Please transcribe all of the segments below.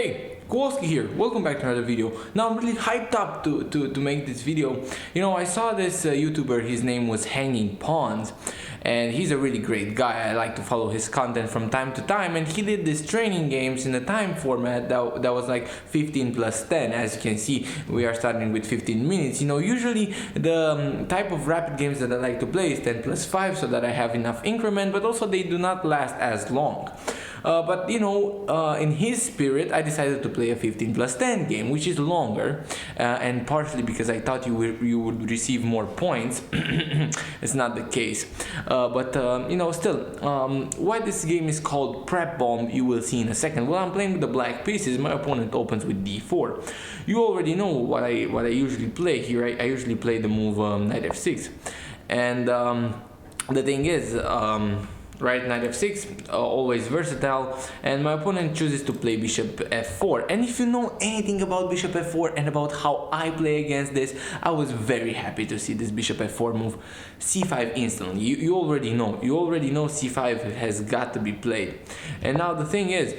Hey, Kowalski here. Welcome back to another video. Now I'm really hyped up to make this video. You know, I saw this YouTuber, his name was Hanging Pawns, and he's a really great guy. I like to follow his content from time to time, and he did this training games in a time format that was like 15 plus 10. As you can see, we are starting with 15 minutes. You know, usually the type of rapid games that I like to play is 10 plus 5 so that I have enough increment, but also they do not last as long. But you know, in his spirit, I decided to play a 15 plus 10 game, which is longer, and partially because I thought you would receive more points. It's not the case, but you know, still, why this game is called Prep Bomb, you will see in a second. Well, I'm playing with the black pieces. My opponent opens with d4. You already know what I usually play here. I usually play the move knight f6, and the thing is, right, knight f6, always versatile, and my opponent chooses to play bishop f4. And if you know anything about bishop f4 and about how I play against this, I was very happy to see this bishop f4 move. c5 instantly. You already know c5 has got to be played. And now the thing is,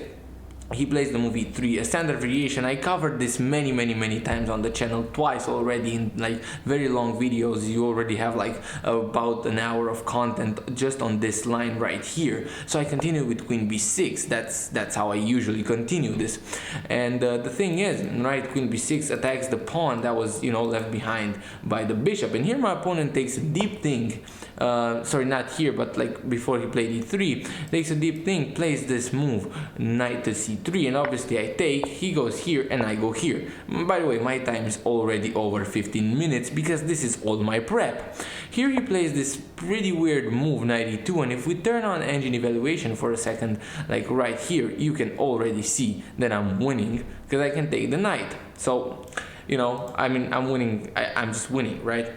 he plays the move e3, a standard variation. I covered this many times on the channel, twice already in like very long videos. You already have like about an hour of content just on this line right here. So I continue with queen b6. That's how I usually continue this. And the thing is, right, queen b6 attacks the pawn that was, you know, left behind by the bishop. And here my opponent takes a deep thing. Sorry, not here, but like before he played e3, takes a deep thing, plays this move, knight to c3, and obviously I take, he goes here and I go here. By the way, my time is already over 15 minutes because this is all my prep. Here he plays this pretty weird move, knight e2, and if we turn on engine evaluation for a second, like right here, you can already see that I'm winning because I can take the knight. So, you know, I mean, I'm winning, I'm just winning, right?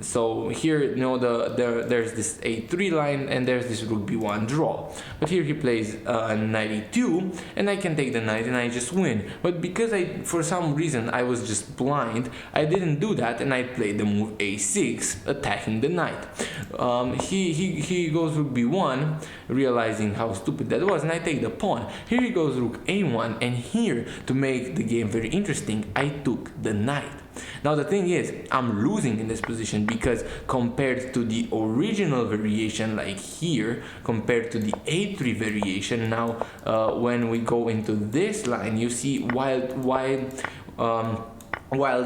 So here, you know, there's this a3 line and there's this rook b1 draw. But here he plays knight e2, and I can take the knight and I just win. But because for some reason I was just blind, I didn't do that, and I played the move a6, attacking the knight. He goes rook b1, realizing how stupid that was, and I take the pawn. Here he goes rook a1, and here, to make the game very interesting, I took the knight. Now the thing is, I'm losing in this position because compared to the original variation, like here, compared to the a3 variation, now when we go into this line, you see while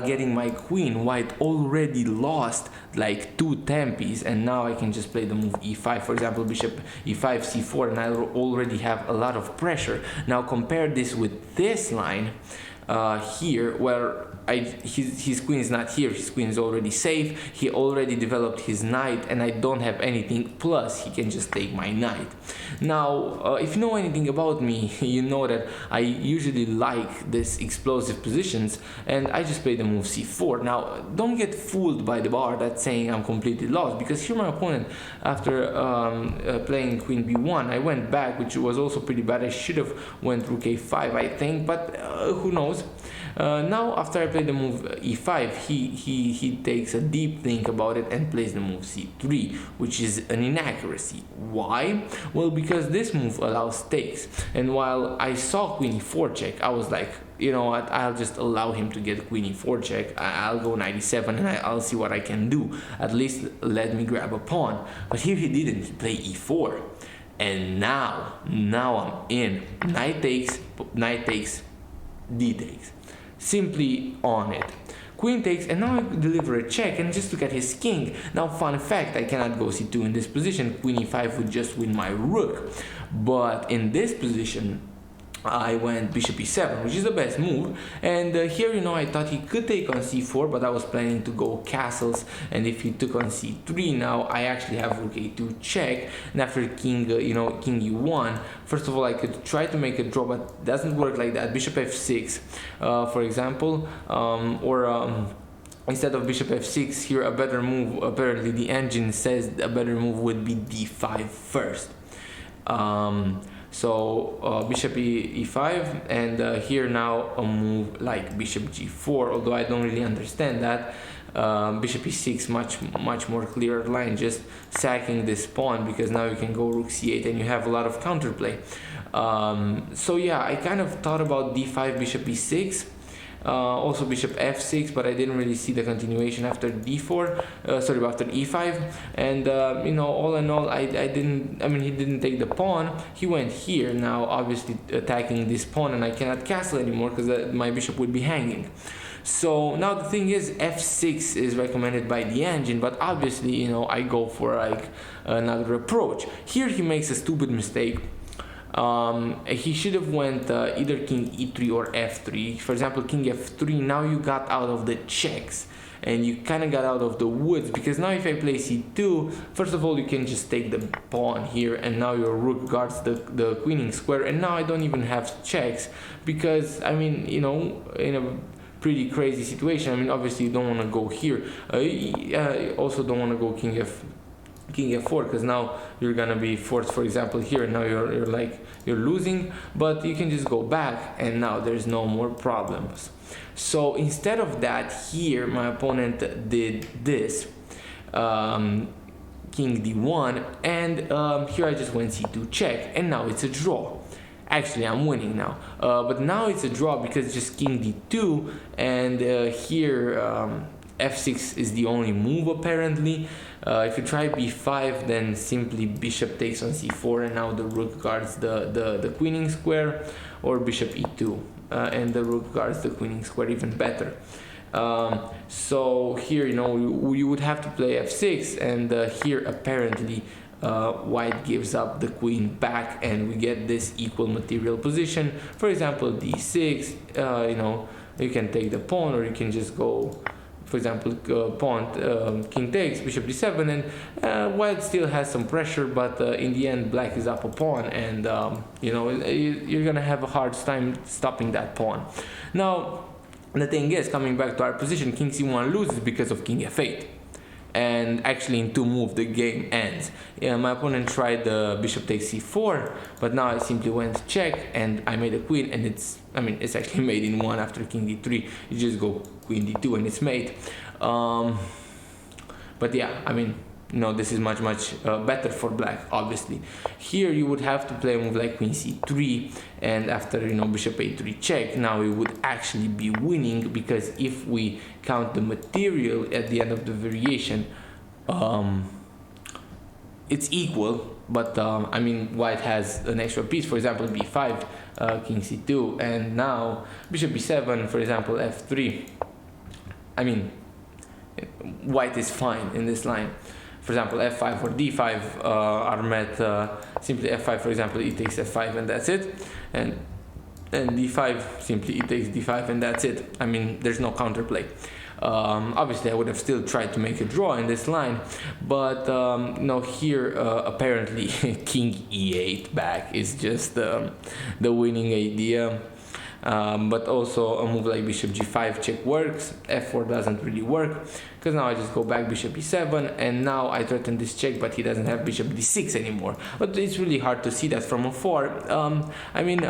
getting my queen, white already lost like 2 tempis, and now I can just play the move e5, for example, bishop e5, c4, and I already have a lot of pressure. Now compare this with this line here, where his queen is not here, his queen is already safe, he already developed his knight, and I don't have anything, plus he can just take my knight. Now, if you know anything about me, you know that I usually like this explosive positions, and I just play the move c4. Now, don't get fooled by the bar that's saying I'm completely lost, because here my opponent, after playing queen b1, I went back, which was also pretty bad. I should have went rook a5, I think, but who knows. Now after I play the move e5, he takes a deep think about it and plays the move c3, which is an inaccuracy. Why? Well, because this move allows takes, and while I saw queen e4 check, I was like, you know what, I'll just allow him to get queen e4 check. I'll go knight e7 and I'll see what I can do. At least let me grab a pawn. But here he didn't. He played e4, and now I'm in. Knight takes, d takes. Simply on it. Queen takes, and now I deliver a check, and just look at his king. Now, fun fact, I cannot go c2 in this position. Queen e5 would just win my rook. But in this position, I went bishop e7, which is the best move, and here, you know, I thought he could take on c4, but I was planning to go castles, and if he took on c3, now I actually have rook a2 check, and after king, you know, king e1, first of all, I could try to make a draw, but it doesn't work like that. Bishop f6, for example, instead of bishop f6, here a better move, apparently the engine says a better move would be d5 first. So bishop e5, and here now a move like bishop g4, although I don't really understand that. Bishop e6, much more clearer line, just sacking this pawn, because now you can go rook c8 and you have a lot of counterplay. So yeah, I kind of thought about d5, bishop e6, also bishop f6, but I didn't really see the continuation after d4, sorry, after e5. And you know, all in all, I didn't, I mean, he didn't take the pawn, he went here, now obviously attacking this pawn, and I cannot castle anymore because my bishop would be hanging. So now the thing is, f6 is recommended by the engine, but obviously, you know, I go for like another approach. Here he makes a stupid mistake. He should have went either king e3 or f3. For example, king f3, now you got out of the checks and you kind of got out of the woods, because now if I play c2, first of all, you can just take the pawn here, and now your rook guards the queening square, and now I don't even have checks, because I mean, you know, in a pretty crazy situation, I mean, obviously you don't want to go here. I also don't want to go king f4, because now you're gonna be forced, for example, here, and now you're losing, but you can just go back and now there's no more problems. So instead of that, here my opponent did this, king d1, and here I just went c2 check, and now it's a draw. Actually, I'm winning now, but now it's a draw because it's just king d2, and here f6 is the only move apparently. If you try b5, then simply bishop takes on c4, and now the rook guards the queening square, or bishop e2, and the rook guards the queening square even better. So here, you know, you would have to play f6, and here apparently white gives up the queen back, and we get this equal material position. For example, d6, you know, you can take the pawn, or you can just go, for example, pawn, king takes, bishop d7, and white still has some pressure, but in the end black is up a pawn, and you know, you're gonna have a hard time stopping that pawn. Now the thing is, coming back to our position, king c1 loses because of king f8, and actually in 2 moves the game ends. Yeah, my opponent tried the bishop takes c4, but now I simply went check, and I made a queen, and it's actually made in 1 after king d3. You just go queen d2 and it's made. But yeah, I mean, you know, this is much better for black, obviously. Here you would have to play a move like queen c3, and after, you know, bishop a3 check, now we would actually be winning, because if we count the material at the end of the variation, it's equal, but I mean, white has an extra piece, for example b5, king c2, and now bishop b7, for example f3. I mean, white is fine in this line. For example, f5 or d5 are met, simply f5, for example, e takes f5, and that's it, and d5, simply e takes d5, and that's it. I mean, there's no counterplay. Obviously I would have still tried to make a draw in this line, but no, here apparently king e8 back is just the winning idea. But also a move like bishop g5 check works, f4 doesn't really work, because now I just go back bishop e7, and now I threaten this check, but he doesn't have bishop d6 anymore. But it's really hard to see that from afar. I mean,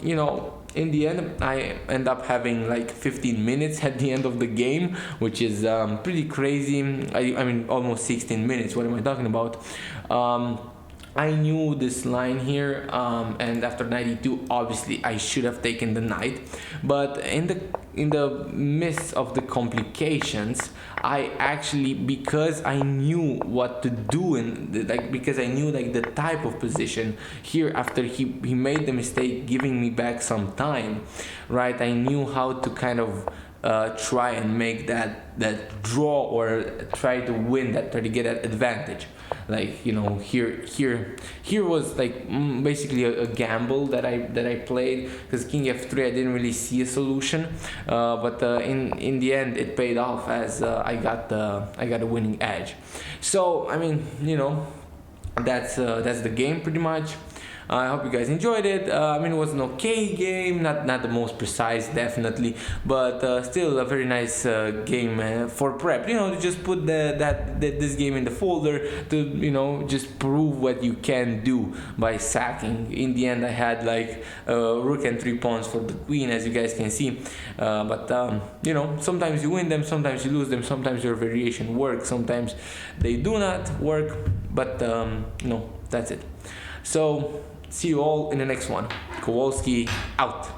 you know, in the end I end up having like 15 minutes at the end of the game, which is pretty crazy. I mean, almost 16 minutes, what am I talking about? I knew this line here, and after 92, obviously I should have taken the knight, but in the midst of the complications, I actually, because I knew what to do, and because I knew like the type of position here, after he made the mistake giving me back some time, right? I knew how to kind of try and make that draw, or try to win that, try to get that advantage. Like, you know, here was like basically a gamble that I played, because king f3 I didn't really see a solution, but in the end it paid off, as I got a winning edge. So I mean, you know, that's the game pretty much. I hope you guys enjoyed it. I mean, it was an okay game, not the most precise, definitely, but still a very nice game for prep. You know, to just put this game in the folder to, you know, just prove what you can do by sacking. In the end, I had like rook and 3 pawns for the queen, as you guys can see. But you know, sometimes you win them, sometimes you lose them, sometimes your variation works, sometimes they do not work. But you know, that's it. So See you all in the next one. Kowalski out.